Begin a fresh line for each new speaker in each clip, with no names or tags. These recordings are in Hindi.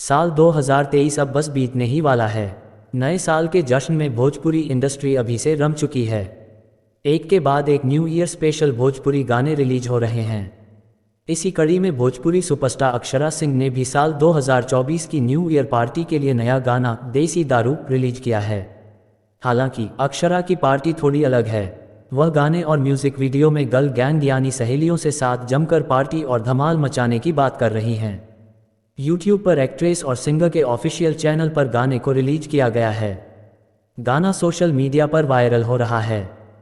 साल 2023 अब बस बीतने ही वाला है। नए साल के जश्न में भोजपुरी इंडस्ट्री अभी से रम चुकी है। एक के बाद एक न्यू ईयर स्पेशल भोजपुरी गाने रिलीज हो रहे हैं। इसी कड़ी में भोजपुरी सुपरस्टार अक्षरा सिंह ने भी साल 2024 की न्यू ईयर पार्टी के लिए नया गाना देसी दारू रिलीज किया है। हालांकि अक्षरा की पार्टी थोड़ी अलग है। वह गाने और म्यूजिक वीडियो में गर्ल गैंग यानी सहेलियों से साथ जमकर पार्टी और धमाल मचाने की बात कर रही हैं। यूट्यूब पर एक्ट्रेस और सिंगर के ऑफिशियल चैनल पर गाने को रिलीज किया गया है। गाना सोशल मीडिया पर वायरल हो रहा है।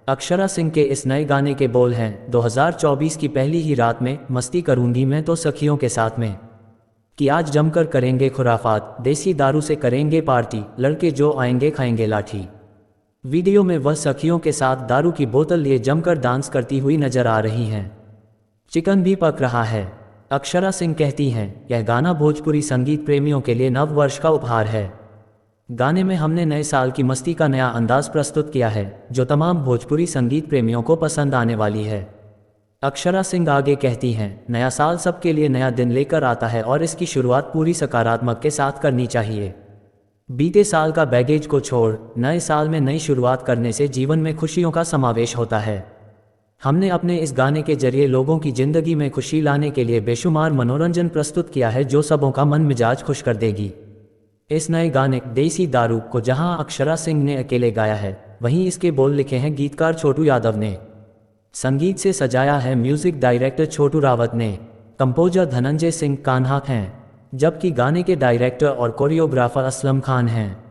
अक्षरा सिंह के इस नए गाने के बोल हैं, 2024 की पहली ही रात में मस्ती करूंगी मैं तो सखियों के साथ में, कि आज जमकर करेंगे खुराफात, देसी दारू से करेंगे पार्टी, लड़के जो आएंगे खाएंगे लाठी। वीडियो में वह सखियों के साथ दारू की बोतल लिए जमकर डांस करती हुई नजर आ रही हैं। चिकन भी पक रहा है। अक्षरा सिंह कहती हैं, यह गाना भोजपुरी संगीत प्रेमियों के लिए नव वर्ष का उपहार है। गाने में हमने नए साल की मस्ती का नया अंदाज प्रस्तुत किया है, जो तमाम भोजपुरी संगीत प्रेमियों को पसंद आने वाली है। अक्षरा सिंह आगे कहती हैं, नया साल सबके लिए नया दिन लेकर आता है और इसकी शुरुआत पूरी सकारात्मक के साथ करनी चाहिए। बीते साल का बैगेज को छोड़ नए साल में नई शुरुआत करने से जीवन में खुशियों का समावेश होता है। हमने अपने इस गाने के जरिए लोगों की जिंदगी में खुशी लाने के लिए बेशुमार मनोरंजन प्रस्तुत किया है, जो सबों का मन मिजाज खुश कर देगी। इस नए गाने देसी दारू को जहां अक्षरा सिंह ने अकेले गाया है, वहीं इसके बोल लिखे हैं गीतकार छोटू यादव ने। संगीत से सजाया है म्यूजिक डायरेक्टर छोटू रावत ने। कंपोजर धनंजय सिंह कान्हा हैं, जबकि गाने के डायरेक्टर और कोरियोग्राफर असलम खान हैं।